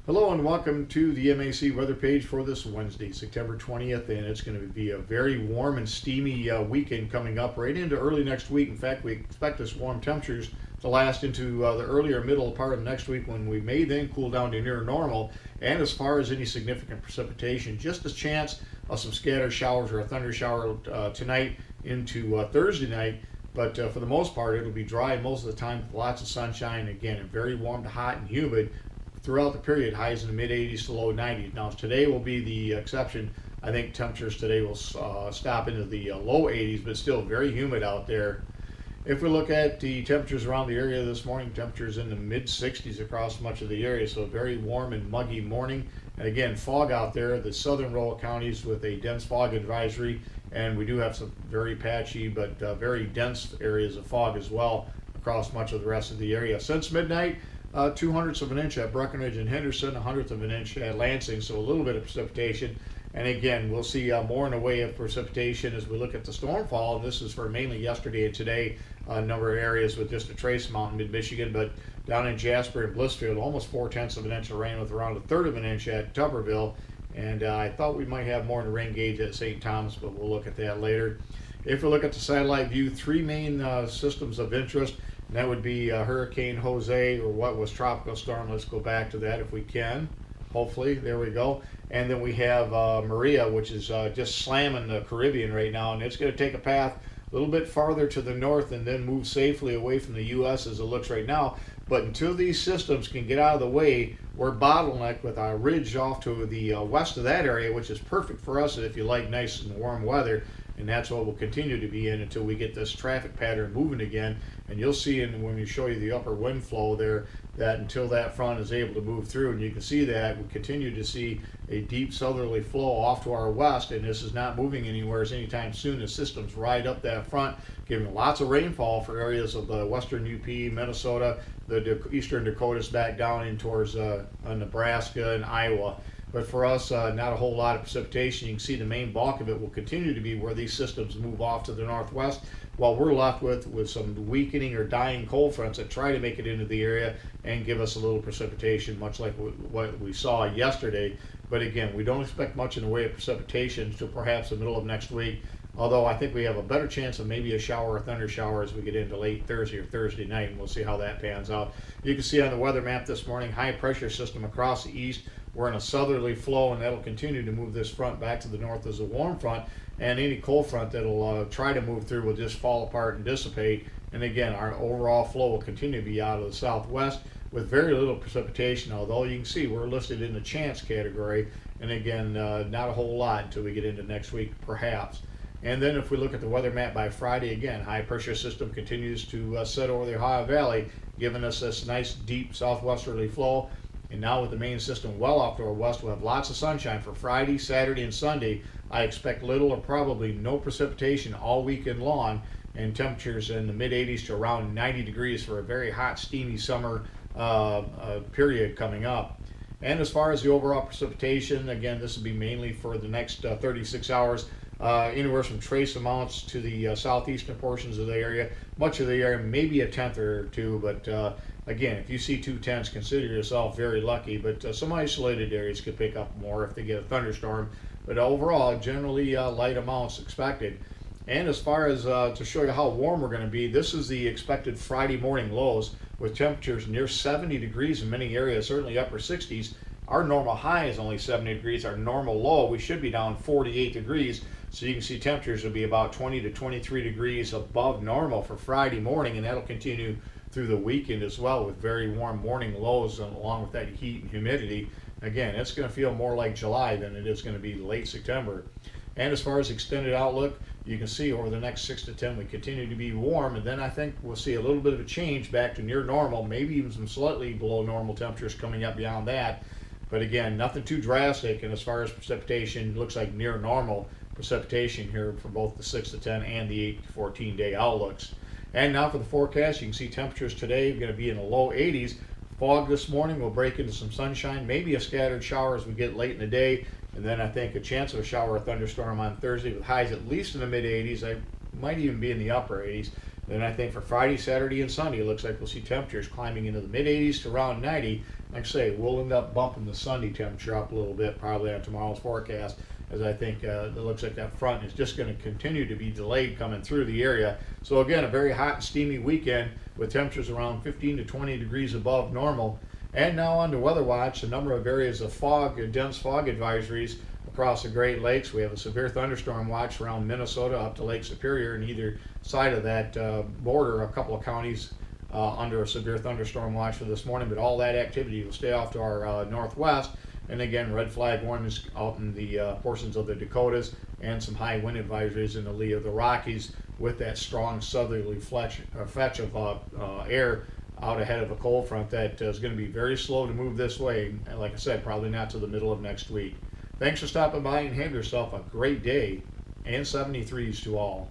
Hello and welcome to the MAC weather page for this Wednesday, September 20th, and it's going to be a very warm and steamy weekend coming up right into early next week. In fact, we expect this warm temperatures to last into the earlier middle part of next week, when we may then cool down to near normal. And as far as any significant precipitation, just a chance of some scattered showers or a thunder shower tonight into Thursday night. But for the most part, it'll be dry most of the time with lots of sunshine. Again, and very warm to hot and humid throughout the period, highs in the mid 80s to low 90s. Now today will be the exception. I think temperatures today will stop into the low 80s, but still very humid out there. If we look at the temperatures around the area this morning, temperatures in the mid 60s across much of the area, so a very warm and muggy morning. And again, fog out there, the southern rural counties with a dense fog advisory, and we do have some very patchy but very dense areas of fog as well across much of the rest of the area. Since midnight, 2/100ths of an inch at Breckenridge and Henderson, 1/100th of an inch at Lansing, so a little bit of precipitation. And again, we'll see more in the way of precipitation as we look at the stormfall. This is for mainly yesterday and today, a number of areas with just a trace amount in mid-Michigan, but down in Jasper and Blissfield, almost 4/10ths of an inch of rain with around 1/3 of an inch at Tuberville. And I thought we might have more in the rain gauge at St. Thomas, but we'll look at that later. If we look at the satellite view, three main systems of interest. And that would be Hurricane Jose, or what was Tropical Storm. Let's go back to that if we can. Hopefully, there we go. And then we have Maria, which is just slamming the Caribbean right now, and it's going to take a path a little bit farther to the north and then move safely away from the U.S. as it looks right now. But until these systems can get out of the way, we're bottlenecked with our ridge off to the west of that area, which is perfect for us if you like nice and warm weather. And that's what we'll continue to be in until we get this traffic pattern moving again. And you'll see when we show you the upper wind flow there, that until that front is able to move through, and you can see that we continue to see a deep southerly flow off to our west, and this is not moving anywhere anytime soon. The systems ride up that front, giving lots of rainfall for areas of the western UP, Minnesota, the eastern Dakotas back down in towards Nebraska and Iowa. But for us, not a whole lot of precipitation. You can see the main bulk of it will continue to be where these systems move off to the northwest, while we're left with some weakening or dying cold fronts that try to make it into the area and give us a little precipitation, much like what we saw yesterday. But again, we don't expect much in the way of precipitation until perhaps the middle of next week, although I think we have a better chance of maybe a shower or thunder shower as we get into late Thursday or Thursday night, and we'll see how that pans out. You can see on the weather map this morning, high pressure system across the east. We're in a southerly flow, and that'll continue to move this front back to the north as a warm front, and any cold front that'll try to move through will just fall apart and dissipate. And again, our overall flow will continue to be out of the southwest with very little precipitation, although you can see we're listed in the chance category, and again, not a whole lot until we get into next week perhaps. And then if we look at the weather map by Friday, again, high pressure system continues to set over the Ohio Valley, giving us this nice deep southwesterly flow. And now with the main system well off to our west, we'll have lots of sunshine for Friday, Saturday, and Sunday. I expect little or probably no precipitation all weekend long, and temperatures in the mid 80s to around 90 degrees for a very hot, steamy summer period coming up. And as far as the overall precipitation, again, this will be mainly for the next 36 hours. Anywhere from trace amounts to the southeastern portions of the area. Much of the area, maybe a tenth or two, but again, if you see 2/10ths, consider yourself very lucky. But some isolated areas could pick up more if they get a thunderstorm. But overall, generally light amounts expected. And as far as to show you how warm we're going to be, this is the expected Friday morning lows with temperatures near 70 degrees in many areas, certainly upper 60s. Our normal high is only 70 degrees. Our normal low, we should be down 48 degrees. So you can see temperatures will be about 20 to 23 degrees above normal for Friday morning, and that'll continue through the weekend as well with very warm morning lows along with that heat and humidity. Again, it's going to feel more like July than it is going to be late September. And as far as extended outlook, you can see over the next 6 to 10 we continue to be warm, and then I think we'll see a little bit of a change back to near normal, maybe even some slightly below normal temperatures coming up beyond that. But again, nothing too drastic, and as far as precipitation, looks like near normal precipitation here for both the 6 to 10 and the 8 to 14 day outlooks. And now for the forecast, you can see temperatures today are going to be in the low 80s. Fog this morning will break into some sunshine, maybe a scattered shower as we get late in the day, and then I think a chance of a shower or thunderstorm on Thursday with highs at least in the mid 80s. I might even be in the upper 80s. Then I think for Friday, Saturday, and Sunday, it looks like we'll see temperatures climbing into the mid 80s to around 90. like I say, we'll end up bumping the Sunday temperature up a little bit probably on tomorrow's forecast, as I think it looks like that front is just going to continue to be delayed coming through the area. So again, a very hot and steamy weekend with temperatures around 15 to 20 degrees above normal. And now on to Weather Watch, a number of areas of fog, dense fog advisories across the Great Lakes. We have a severe thunderstorm watch around Minnesota up to Lake Superior, and either side of that border, a couple of counties under a severe thunderstorm watch for this morning, but all that activity will stay off to our northwest. And again, red flag warnings out in the portions of the Dakotas, and some high wind advisories in the lee of the Rockies with that strong southerly fetch of air out ahead of a cold front that is going to be very slow to move this way. And like I said, probably not till the middle of next week. Thanks for stopping by, and have yourself a great day, and 73s to all.